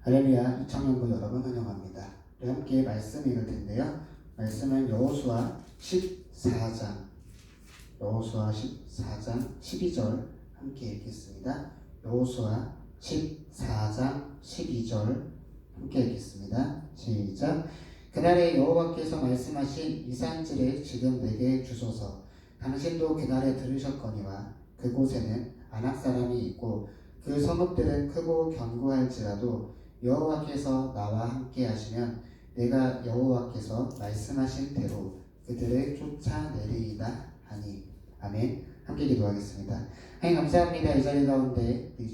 할렐루야, 이청년부 여러분 환영합니다. 우리 함께 말씀 읽을 텐데요. 말씀은 여호수아 14장 12절 함께 읽겠습니다. 여호수아 14장 12절 함께 읽겠습니다. 시작. 그날에 여호와께서 말씀하신 이 산지를 지금 내게 주소서. 당신도 그날에 들으셨거니와 그곳에는 아낙 사람이 있고 그 성읍들은 크고 견고할지라도 여호와께서 나와 함께 하시면 내가 여호와께서 말씀하신 대로 그들을 쫓아내리이다 하니. 아멘. 함께 기도하겠습니다. 하나님 감사합니다. 이 자리 가운데 우리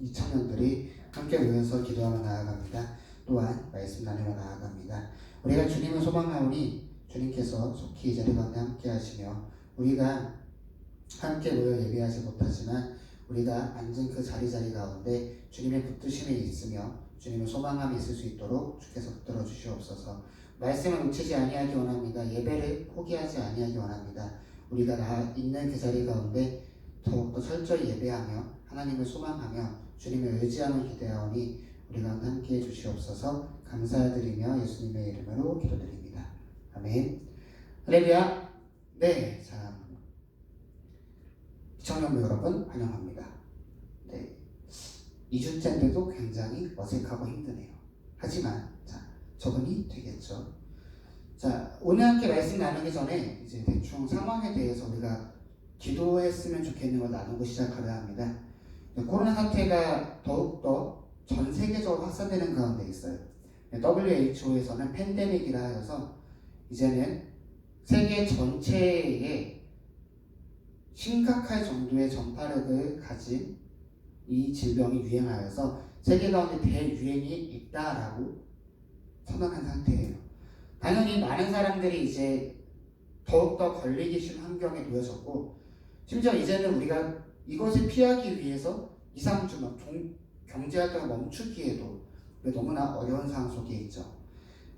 이 청년들이 함께 모여서 기도하며 나아갑니다. 또한 말씀 나누며 나아갑니다. 우리가 주님을 소망하오니 주님께서 속히 이 자리 가운데 함께 하시며 우리가 함께 모여 예배하지 못하지만 우리가 앉은 그 자리 가운데 주님의 붙드심이 있으며 주님의 소망함이 있을 수 있도록 주께서 붙들어 주시옵소서. 말씀을 놓치지 아니하기 원합니다. 예배를 포기하지 아니하기 원합니다. 우리가 있는 그 자리 가운데 더욱더 철저히 예배하며 하나님을 소망하며 주님을 의지하며 기대하오니 우리 가운데 함께해 주시옵소서. 감사드리며 예수님의 이름으로 기도드립니다. 아멘. 할렐루야. 네, 자, 시청자분 여러분 환영합니다. 네, 2주째인데도 굉장히 어색하고 힘드네요. 하지만 자, 적응이 되겠죠. 자, 오늘 함께 말씀 나누기 전에 이제 대충 상황에 대해서 우리가 기도했으면 좋겠는 걸 나누고 시작하려 합니다. 코로나 사태가 더욱더 전 세계적으로 확산되는 가운데 있어요. WHO에서는 팬데믹이라 하여서 이제는 세계 전체에 심각할 정도의 전파력을 가진 이 질병이 유행하여서 세계 가운데 대유행이 있다라고 선언한 상태예요. 당연히 많은 사람들이 이제 더욱더 걸리기 쉬운 환경에 놓여졌고, 심지어 이제는 우리가 이것을 피하기 위해서 2, 3주 막 경제활동을 멈추기에도 너무나 어려운 상황 속에 있죠.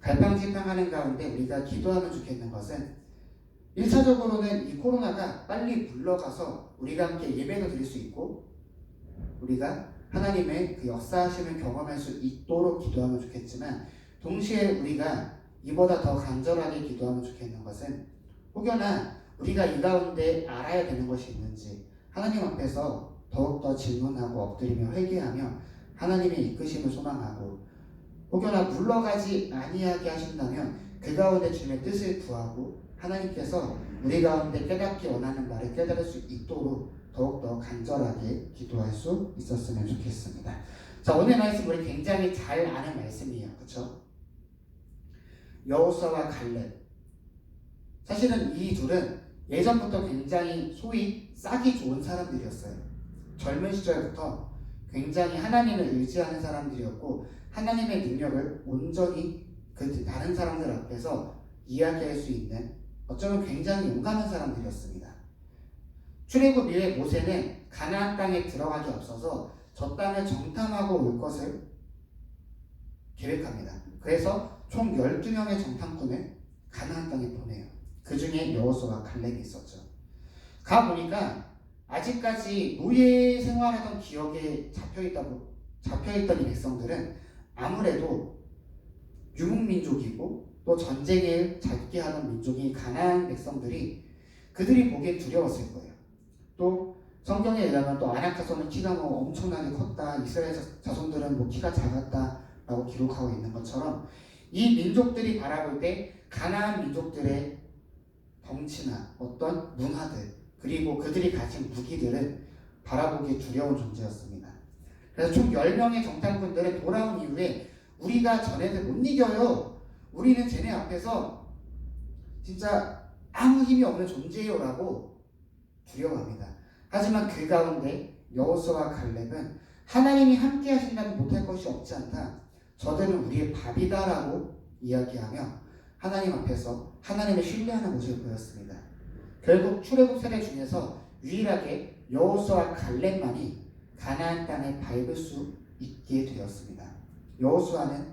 갈팡질팡하는 가운데 우리가 기도하면 좋겠는 것은 1차적으로는 이 코로나가 빨리 물러가서 우리가 함께 예배도 드릴 수 있고 우리가 하나님의 그 역사하심을 경험할 수 있도록 기도하면 좋겠지만, 동시에 우리가 이보다 더 간절하게 기도하면 좋겠는 것은 혹여나 우리가 이 가운데 알아야 되는 것이 있는지 하나님 앞에서 더욱더 질문하고 엎드리며 회개하며 하나님의 이끄심을 소망하고, 혹여나 물러가지 아니하게 하신다면 그 가운데 주님의 뜻을 구하고 하나님께서 우리 가운데 깨닫기 원하는 말을 깨달을 수 있도록 더욱더 간절하게 기도할 수 있었으면 좋겠습니다. 자, 오늘 말씀 우리 굉장히 잘 아는 말씀이에요. 그렇죠? 여호수아와 갈렙. 사실은 이 둘은 예전부터 굉장히 소위 싹이 좋은 사람들이었어요. 젊은 시절부터 굉장히 하나님을 의지하는 사람들이었고 하나님의 능력을 온전히 그 다른 사람들 앞에서 이야기할 수 있는 어쩌면 굉장히 용감한 사람들이었습니다. 출애굽 이후에 모세는 가나안 땅에 들어가기 앞서서 저 땅을 정탐하고 올 것을 계획합니다. 그래서 총 12명의 정탐꾼을 가나안 땅에 보내요. 그 중에 여호수아와 갈렙이 있었죠. 가보니까 아직까지 노예 생활하던 기억에 잡혀있던 이 백성들은 아무래도 유목민족이고 또 전쟁을 잦게 하던 민족인 가나안 백성들이 그들이 보기에 두려웠을 거예요. 또 성경에 의하면 또 아낙 자손은 키가 뭐 엄청나게 컸다, 이스라엘 자손들은 뭐 키가 작았다라고 기록하고 있는 것처럼 이 민족들이 바라볼 때 가나안 민족들의 덩치나 어떤 문화들 그리고 그들이 가진 무기들은 바라보기 두려운 존재였습니다. 그래서 총 10명의 정탐꾼들은 돌아온 이후에 우리가 전애들 못 이겨요. 우리는 쟤네 앞에서 진짜 아무 힘이 없는 존재예요 라고 두려워합니다. 하지만 그 가운데 여호수아와 갈렙은 하나님이 함께 하신다면 못할 것이 없지 않다. 저들은 우리의 밥이다 라고 이야기하며 하나님 앞에서 하나님을 신뢰하는 모습을 보였습니다. 결국 출애굽 세대 중에서 유일하게 여호수아와 갈렙만이 가나안 땅에 밟을 수 있게 되었습니다. 여호수아는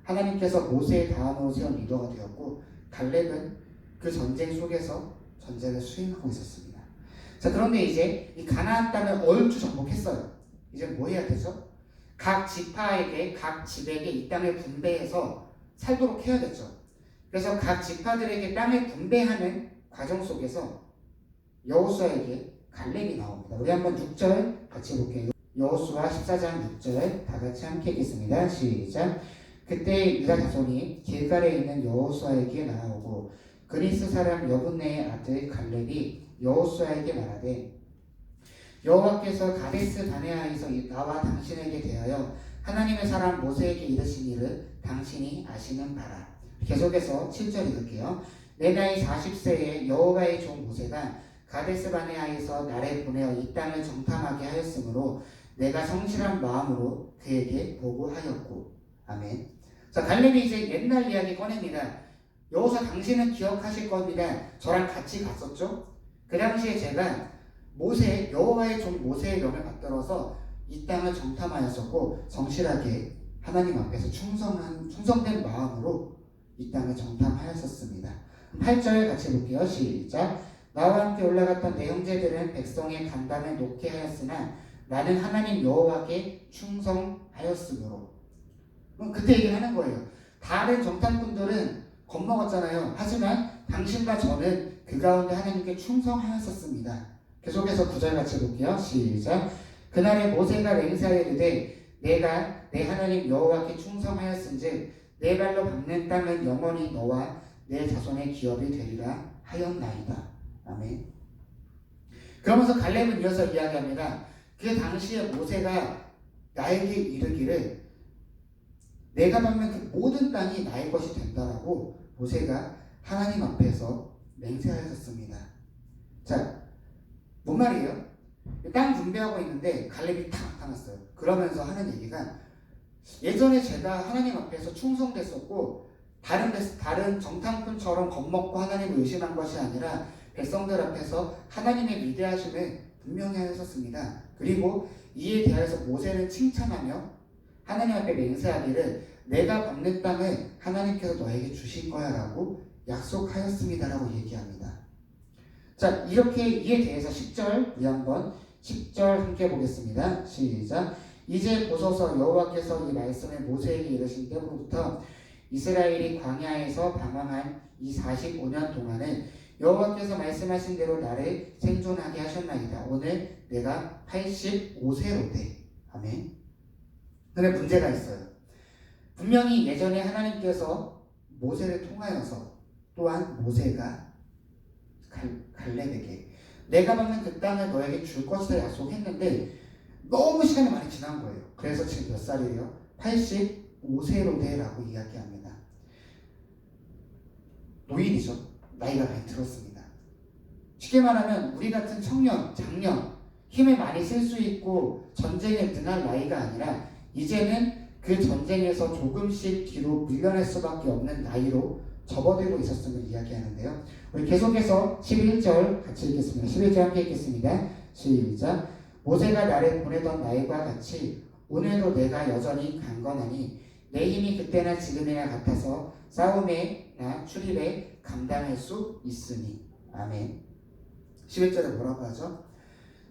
하나님께서 모세의 다음으로 세운 리더가 되었고 갈렙은 그 전쟁 속에서 전쟁을 수행하고 있었습니다. 자, 그런데 이제 이 가나안 땅을 얼추 정복했어요. 이제 뭐 해야 되죠? 각 지파에게 각 집에게 이 땅을 분배해서 살도록 해야 되죠. 그래서 각 지파들에게 땅을 분배하는 과정 속에서 여호수아에게 갈렙이 나옵니다. 우리 한번 6절 같이 볼게요. 여호수아 14장 6절 다 같이 함께 읽겠습니다. 시작. 그때 유다 자손이 길갈에 있는 여호수아에게 나아오고 그리스 사람 여분네의 아들 갈렙이 여호수아에게 말하되 여호와께서 가데스 바네아에서 나와 당신에게 대하여 하나님의 사람 모세에게 이르신 일을 당신이 아시는 바라. 계속해서 7절 읽을게요. 내 나이 40세에 여호와의 종 모세가 가데스 바네아에서 나를 보내어 이 땅을 정탐하게 하였으므로 내가 성실한 마음으로 그에게 보고하였고. 아멘. 자, 갈렙이 이제 옛날 이야기 꺼냅니다. 여호수아 당신은 기억하실 겁니다. 저랑 같이 갔었죠? 그 당시에 제가 여호와의 종 모세의 명을 받들어서 이 땅을 정탐하였었고 성실하게 하나님 앞에서 충성된 마음으로 이 땅을 정탐하였었습니다. 8절 같이 볼게요. 시작. 나와 함께 올라갔던 내 형제들은 백성의 간담을 놓게 하였으나 나는 하나님 여호와께 충성하였으므로. 그때 얘기를 하는 거예요. 다른 정탐꾼들은 겁먹었잖아요. 하지만 당신과 저는 그 가운데 하나님께 충성하였었습니다. 계속해서 9절 같이 볼게요. 시작. 그날에 모세가 맹세하여 이르되 내가 내 하나님 여호와께 충성하였은즉 내 발로 밟는 땅은 영원히 너와 내 자손의 기업이 되리라 하였나이다. 아멘. 그러면서 갈렙은 이어서 이야기합니다. 그 당시에 모세가 나에게 이르기를 내가 밟는 그 모든 땅이 나의 것이 된다라고 모세가 하나님 앞에서 맹세하였습니다. 자, 뭔 말이에요? 땅 분배하고 있는데 갈렙이 탁 나타났어요. 그러면서 하는 얘기가 예전에 제가 하나님 앞에서 충성됐었고 다른 정탐꾼처럼 겁먹고 하나님을 의심한 것이 아니라 백성들 앞에서 하나님의 위대하심을 분명히 하였었습니다. 그리고 이에 대해서 모세는 칭찬하며 하나님 앞에 맹세하기를 내가 밟는 땅을 하나님께서 너에게 주실 거야 라고 약속하였습니다라고 얘기합니다. 자, 이렇게 이에 대해서 10절 우리 한번 10절 함께 보겠습니다. 시작. 이제 보소서 여호와께서 이 말씀을 모세에게 이르신 때부터 이스라엘이 광야에서 방황한 이 45년 동안은 여호와께서 말씀하신 대로 나를 생존하게 하셨나이다. 오늘 내가 85세로 돼. 아멘. 근데 문제가 있어요. 분명히 예전에 하나님께서 모세를 통하여서 또한 모세가 갈렙에게 내가 받는 그 땅을 너에게 줄 것을 약속했는데 너무 시간이 많이 지난 거예요. 그래서 지금 몇 살이에요? 85세로 돼라고 이야기합니다. 노인이죠. 나이가 많이 들었습니다. 쉽게 말하면 우리 같은 청년, 장년, 힘을 많이 쓸 수 있고 전쟁에 능할 나이가 아니라 이제는 그 전쟁에서 조금씩 뒤로 밀려날 수밖에 없는 나이로 접어들고 있었음을 이야기하는데요. 우리 계속해서 11절 같이 읽겠습니다. 11절 함께 읽겠습니다. 시작. 모세가 나를 보내던 날과 같이 오늘도 내가 여전히 강건하니 내 힘이 그때나 지금이나 같아서 싸움에나 출입에 감당할 수 있으니. 아멘. 11절에 뭐라고 하죠?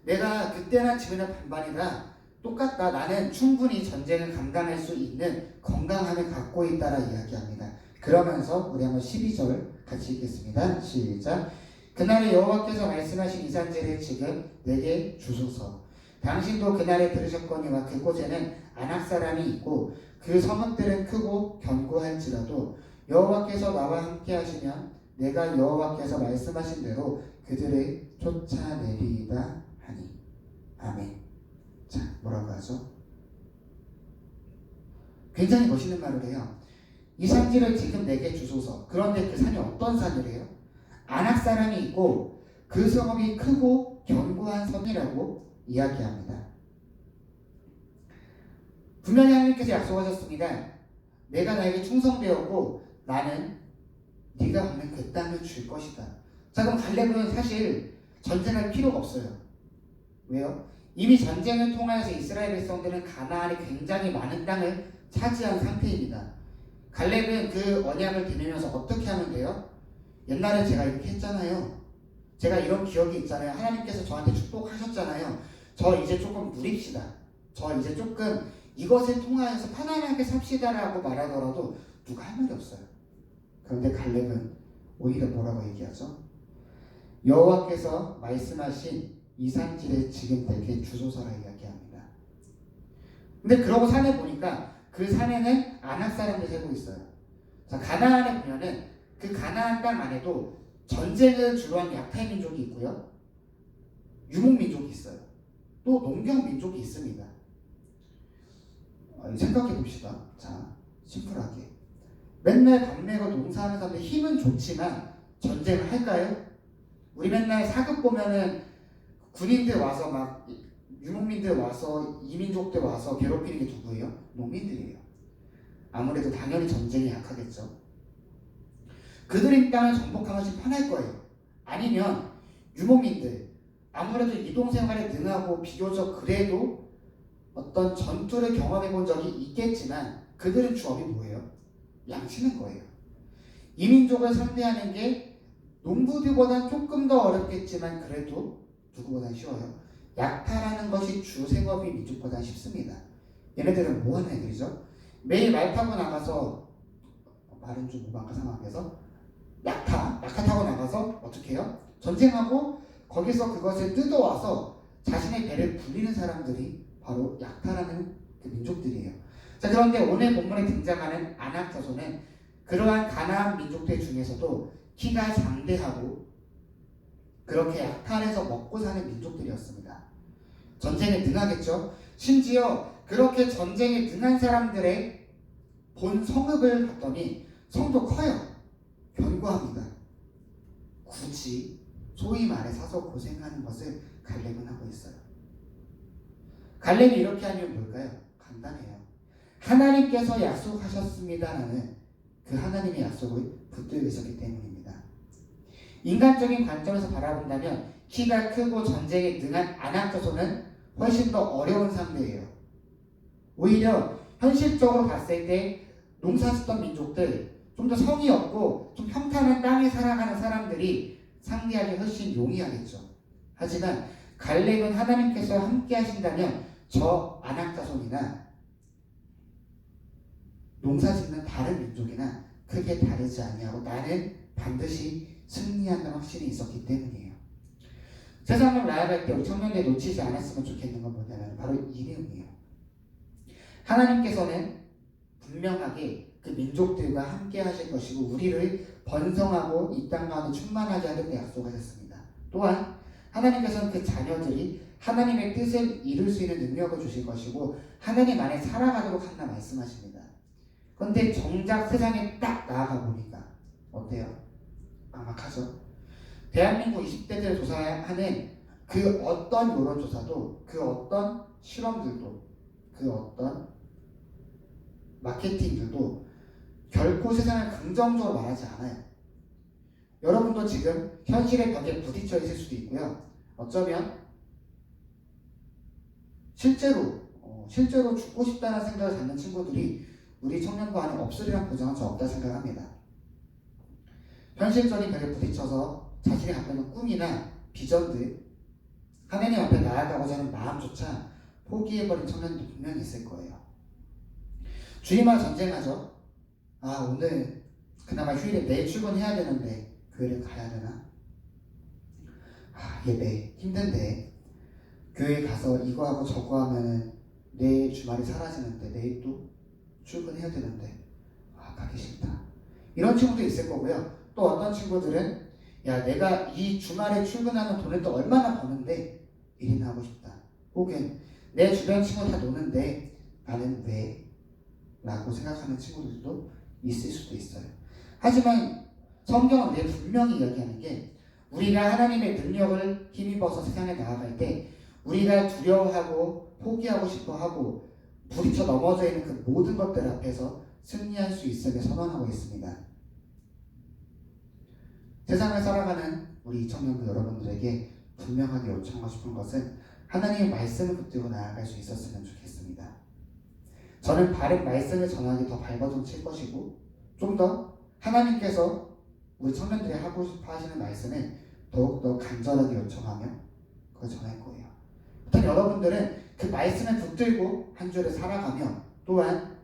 내가 그때나 지금이나 반반이다. 똑같다. 나는 충분히 전쟁을 감당할 수 있는 건강함을 갖고 있다라 이야기합니다. 그러면서 우리 한번 12절 같이 읽겠습니다. 시작. 그날에 여호와께서 말씀하신 이 산지를 지금 내게 주소서. 당신도 그날에 들으셨거니와 그곳에는 아낙 사람이 있고 그 성읍들은 크고 견고할지라도 여호와께서 나와 함께 하시면 내가 여호와께서 말씀하신 대로 그들을 쫓아내리이다 하니. 아멘. 자, 뭐라고 하죠? 굉장히 멋있는 말을 해요. 이 산지를 지금 내게 주소서. 그런데 그 산이 어떤 산이래요? 아낙 사람이 있고 그 성읍이 크고 견고한 성이라고 이야기합니다. 분명히 하나님께서 약속하셨습니다. 내가 나에게 충성되었고 나는 네가 받는 그 땅을 줄 것이다. 자, 그럼 갈렙은 사실 전쟁할 필요가 없어요. 왜요? 이미 전쟁을 통하여서 이스라엘 백성들은 가나안에 굉장히 많은 땅을 차지한 상태입니다. 갈렙은 그 언약을 지니면서 어떻게 하면 돼요? 옛날에 제가 이렇게 했잖아요. 제가 이런 기억이 있잖아요. 하나님께서 저한테 축복하셨잖아요. 저 이제 조금 누립시다. 저 이제 조금 이것을 통하여서 편안하게 삽시다라고 말하더라도 누가 할 말이 없어요. 그런데 갈렙은 오히려 뭐라고 얘기하죠? 여호와께서 말씀하신 이 산지를 지금 내게 주소서라 이야기합니다. 근데 그러고 산에 보니까 그 산에는 아낙 사람들이 살고 있어요. 자, 가나안에 보면은 그 가나안 땅 안에도 전쟁을 주로 한 약탈 민족이 있고요. 유목 민족이 있어요. 또 농경 민족이 있습니다. 생각해 봅시다. 자, 심플하게. 맨날 밤내고 농사하는 사람들 힘은 좋지만 전쟁을 할까요? 우리 맨날 사극 보면은 군인들 와서 막 유목민들 와서 이민족들 와서 괴롭히는 게 누구예요? 농민들이에요. 아무래도 당연히 전쟁에 약하겠죠. 그들의 땅을 정복하는 것이 편할 거예요. 아니면 유목민들, 아무래도 이동생활에 능하고 비교적 그래도 어떤 전투를 경험해 본 적이 있겠지만 그들은 주업이 뭐예요? 양치는 거예요. 이민족을 상대하는 게 농부들보다는 조금 더 어렵겠지만 그래도 누구보다 쉬워요. 약탈하는 것이 주 생업인 민족보다 쉽습니다. 얘네들은 뭐 하는 애들이죠? 매일 말 타고 나가서, 말은 좀 무방한 상황에서 약타 타고 나가서 어떻게 해요? 전쟁하고 거기서 그것을 뜯어와서 자신의 배를 불리는 사람들이 바로 약탈하는 그 민족들이에요. 자, 그런데 오늘 본문에 등장하는 아낙 자손은 그러한 가나안 민족들 중에서도 키가 장대하고 그렇게 약탈해서 먹고 사는 민족들이었습니다. 전쟁에 능하겠죠. 심지어 그렇게 전쟁에 능한 사람들의 본 성읍을 봤더니 성도 커요. 견고합니다. 굳이 소위 말해 사서 고생하는 것을 갈렙은 하고 있어요. 갈렙이 이렇게 하면 뭘까요? 간단해요. 하나님께서 약속하셨습니다라는 그 하나님의 약속을 붙들고 있었기 때문입니다. 인간적인 관점에서 바라본다면 키가 크고 전쟁에 능한 아낙 자손은 훨씬 더 어려운 상대예요. 오히려 현실적으로 봤을 때 농사 짓던 민족들, 좀 더 성이 없고 좀 평탄한 땅에 살아가는 사람들이 상대하기 훨씬 용이하겠죠. 하지만 갈렙은 하나님께서 함께 하신다면 저 아낙 자손이나 농사 짓는 다른 민족이나 크게 다르지 아니하고 나는 반드시 승리한다는 확신이 있었기 때문이에요. 세상을 나아갈 때 우리 청년들 놓치지 않았으면 좋겠는 건 뭐냐면 바로 이 내용이에요. 하나님께서는 분명하게 그 민족들과 함께 하실 것이고 우리를 번성하고 이 땅 가운데 충만하게 하겠다 약속하셨습니다. 또한 하나님께서는 그 자녀들이 하나님의 뜻을 이룰 수 있는 능력을 주실 것이고 하나님 안에 살아가도록 한다 말씀하십니다. 그런데 정작 세상에 딱 나아가 보니까 어때요? 막막하죠. 대한민국 20대들 조사하는 그 어떤 여론조사도 그 어떤 실험들도 그 어떤 마케팅들도 결코 세상을 긍정적으로 말하지 않아요. 여러분도 지금 현실의 벽에 부딪혀 있을 수도 있고요. 어쩌면 실제로 죽고 싶다는 생각을 갖는 친구들이 우리 청년부 안에 없으리란 보장은 저 없다 생각합니다. 현실적인 벽에 부딪혀서 자신이 갖고 있는 꿈이나 비전들, 하나님 앞에 나아가고자 하는 마음조차 포기해버린 청년도 분명히 있을 거예요. 주일마다 전쟁하죠. 오늘 그나마 휴일에 내일 출근해야 되는데 교회를 가야 되나? 예배 힘든데 교회 가서 이거 하고 저거 하면은 내일 주말이 사라지는데 내일 또 출근해야 되는데 가기 싫다. 이런 친구도 있을 거고요. 또 어떤 친구들은 내가 이 주말에 출근하는 돈을 또 얼마나 버는데 일이나 하고 싶다. 혹은 내 주변 친구 다 노는데 나는 왜? 라고 생각하는 친구들도 있을 수도 있어요. 하지만 성경은 늘 분명히 이야기하는 게 우리가 하나님의 능력을 힘입어서 세상에 나아갈 때 우리가 두려워하고 포기하고 싶어하고 부딪혀 넘어져 있는 그 모든 것들 앞에서 승리할 수 있음을 선언하고 있습니다. 세상을 살아가는 우리 청년부 여러분들에게 분명하게 요청하고 싶은 것은 하나님의 말씀을 붙들고 나아갈 수 있었으면 좋겠습니다. 저는 바른 말씀을 전하기 더 발버둥 칠 것이고 좀 더 하나님께서 우리 청년들이 하고 싶어 하시는 말씀을 더욱더 간절하게 요청하며 그걸 전할 거예요. 일단 여러분들은 그 말씀을 붙들고 한 주를 살아가며 또한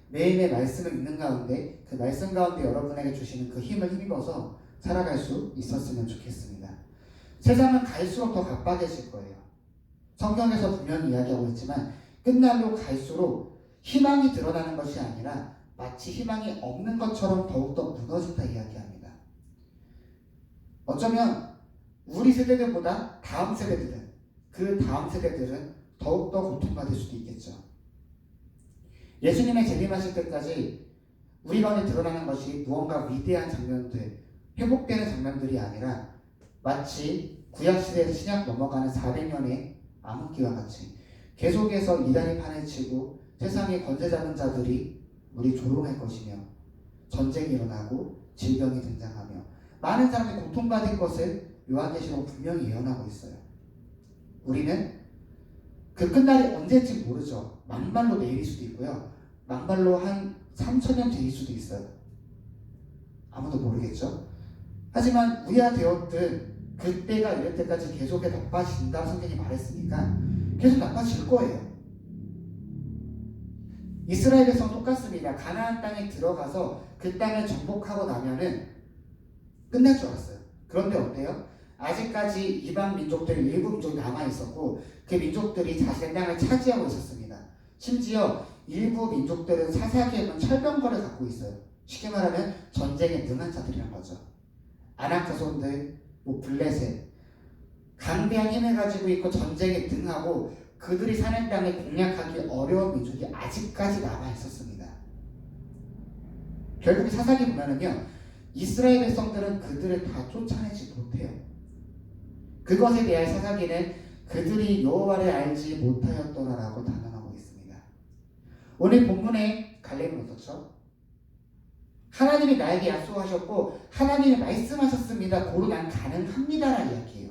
매일매일 말씀을 읽는 가운데 그 말씀 가운데 여러분에게 주시는 그 힘을 힘입어서 살아갈 수 있었으면 좋겠습니다. 세상은 갈수록 더 각박해질 거예요. 성경에서 분명히 이야기하고 있지만 끝날로 갈수록 희망이 드러나는 것이 아니라 마치 희망이 없는 것처럼 더욱더 무너진다 이야기합니다. 어쩌면 우리 세대들보다 다음 세대들은 그 다음 세대들은 더욱더 고통받을 수도 있겠죠. 예수님의 재림하실 때까지 우리 가운데 드러나는 것이 무언가 위대한 장면들, 회복되는 장면들이 아니라 마치 구약시대에서 신약 넘어가는 400년의 암흑기와 같이 계속해서 이단이 판을 치고 세상의 권세 잡은 자들이 우리 조롱할 것이며 전쟁이 일어나고 질병이 등장하며 많은 사람이 고통받을 것을 요한계시록 분명히 예언하고 있어요. 우리는 그 끝날이 언제인지 모르죠. 막말로 내일일 수도 있고요. 막말로 한 3000년 뒤일 수도 있어요. 아무도 모르겠죠. 하지만 우리가 되었든 그때가 이럴 때까지 계속해 나빠진다 성경이 말했으니까 계속 나빠질 거예요. 이스라엘 백성 똑같습니다. 가나안 땅에 들어가서 그 땅을 정복하고 나면은 끝날 줄 알았어요. 그런데 어때요? 아직까지 이방 민족들 일부 민족이 남아있었고 그 민족들이 자신의 땅을 차지하고 있었습니다. 심지어 일부 민족들은 사사기에 보면 철병거를 갖고 있어요. 쉽게 말하면 전쟁에 능한 자들이란 거죠. 아낙 자손들, 블레셋 강대한 힘을 가지고 있고 전쟁에 능하고 그들이 사는 땅에 공략하기 어려운 민족이 아직까지 남아있었습니다. 결국 사사기 보면은요, 이스라엘 백성들은 그들을 다 쫓아내지 못해요. 그것에 대한 사사기는 그들이 여호와를 알지 못하였더라라고 단언하고 있습니다. 오늘 본문에 갈렙은 어떻죠? 하나님이 나에게 약속하셨고 하나님이 말씀하셨습니다. 고로 난 가능합니다라는 이야기예요.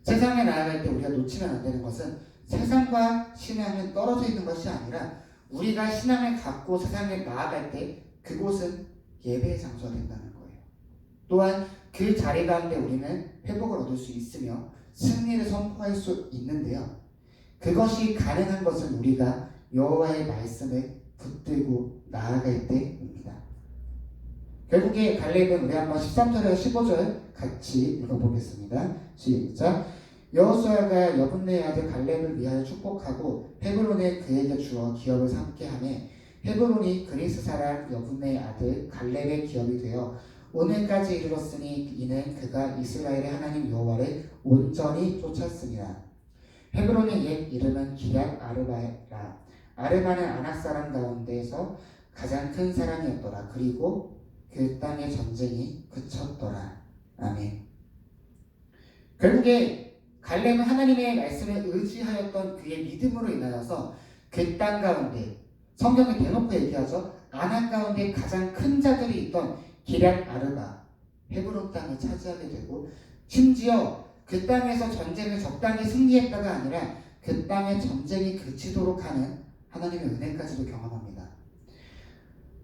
세상에 나아갈 때 우리가 놓치면 안 되는 것은 세상과 신앙은 떨어져 있는 것이 아니라 우리가 신앙을 갖고 세상에 나아갈 때 그곳은 예배의 장소가 된다는 거예요. 또한 그 자리 가운데 우리는 회복을 얻을 수 있으며 승리를 선포할 수 있는데요. 그것이 가능한 것은 우리가 여호와의 말씀을 붙들고 나아갈 때입니다. 결국에 갈렙은 우리 한번 13절에서 15절 같이 읽어보겠습니다. 시작. 여호수아가 여분네의 아들 갈렙을 위하여 축복하고 헤브론에 그에게 주어 기업을 삼게 하며 헤브론이 그리스 사람 여분네의 아들 갈렙의 기업이 되어 오늘까지 이르렀으니 이는 그가 이스라엘의 하나님 여호와를 온전히 쫓았습니다. 헤브론의 옛 이름은 기럇 아르바라. 아르바는 아낙 사람 가운데에서 가장 큰 사람이었더라. 그리고 그 땅의 전쟁이 그쳤더라. 아멘. 결국에 갈렙은 하나님의 말씀을 의지하였던 그의 믿음으로 인하여서 그 땅 가운데 성경에 대놓고 얘기하죠. 아낙 가운데 가장 큰 자들이 있던 기럇 아르바 헤브론 땅을 차지하게 되고 심지어 그 땅에서 전쟁을 적당히 승리했다가 아니라 그 땅의 전쟁이 그치도록 하는 하나님의 은혜까지도 경험합니다.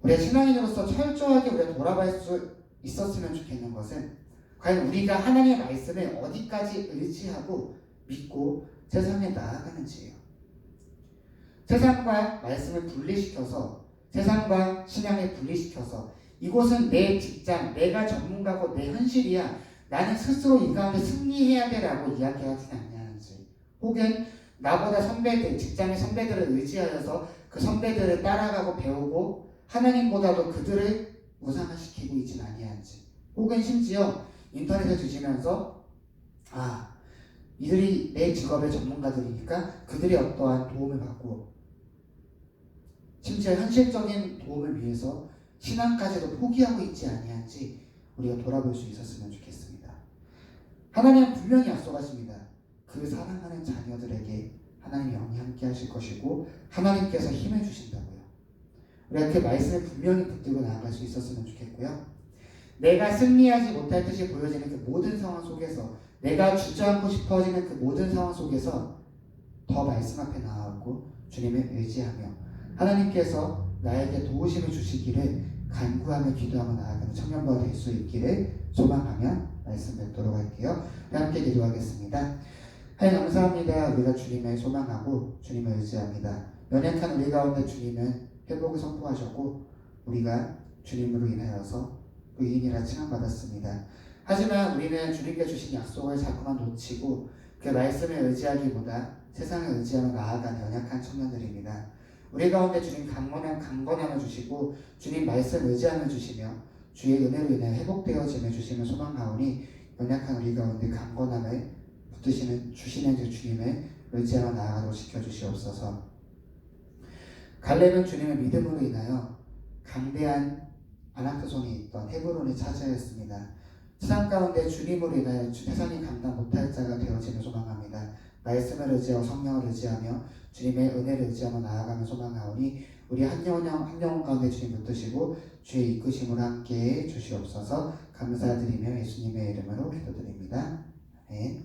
우리가 신앙인으로서 철저하게 우리가 돌아볼 수 있었으면 좋겠는 것은 과연 우리가 하나님의 말씀을 어디까지 의지하고 믿고 세상에 나아가는지예요. 세상과 말씀을 분리시켜서 세상과 신앙을 분리시켜서 이곳은 내 직장, 내가 전문가고 내 현실이야. 나는 스스로 이 가운데 승리해야 돼라고 이야기하진 않냐는지 혹은 나보다 선배들, 직장의 선배들을 의지하여서 그 선배들을 따라가고 배우고 하나님보다도 그들을 우상화시키고 있진 아니한지 혹은 심지어 인터넷에 뒤지면서 이들이 내 직업의 전문가들이니까 그들이 어떠한 도움을 받고 심지어 현실적인 도움을 위해서 신앙까지도 포기하고 있지 아니한지 우리가 돌아볼 수 있었으면 좋겠습니다. 하나님은 분명히 약속하십니다. 그 사랑하는 자녀들에게 하나님이 영원히 함께 하실 것이고 하나님께서 힘을 주신다고요. 우리가 그 말씀을 분명히 붙들고 나아갈 수 있었으면 좋겠고요. 내가 승리하지 못할 듯이 보여지는 그 모든 상황 속에서 내가 주저앉고 싶어지는 그 모든 상황 속에서 더 말씀 앞에 나아가고 주님을 의지하며 하나님께서 나에게 도우심을 주시기를 간구하며 기도하며 나아가는 청년부가 될 수 있기를 소망하며 말씀 뵙도록 할게요. 함께 기도하겠습니다. 하나님 감사합니다. 우리가 주님을 소망하고 주님을 의지합니다. 연약한 우리 가운데 주님은 회복을 선포하셨고 우리가 주님으로 인하여서 의인이라 칭함받았습니다. 하지만 우리는 주님께 주신 약속을 자꾸만 놓치고 그 말씀을 의지하기보다 세상을 의지하며 나아가는 연약한 청년들입니다. 우리 가운데 주님 강건함을 주시고 주님 말씀 의지함을 주시며 주의 은혜로 인해 회복되어짐을 주시는 소망하오니 연약한 우리 가운데 강건함을 주시는 그 주님을 의지하며 나아가도록 시켜주시옵소서. 갈렙은 주님의 믿음으로 인하여 강대한 아낙토손이 있던 헤브론을 차지하였습니다. 세상 가운데 주님으로 인하여 세상이 감당 못할 자가 되어지는 소망합니다. 말씀을 의지하고 성령을 의지하며 주님의 은혜를 의지하며 나아가며 소망하오니 우리 한 영혼 가운데 주님 붙드시고 주의 이끄심으로 함께해 주시옵소서. 감사드리며 예수님의 이름으로 기도드립니다. 아멘.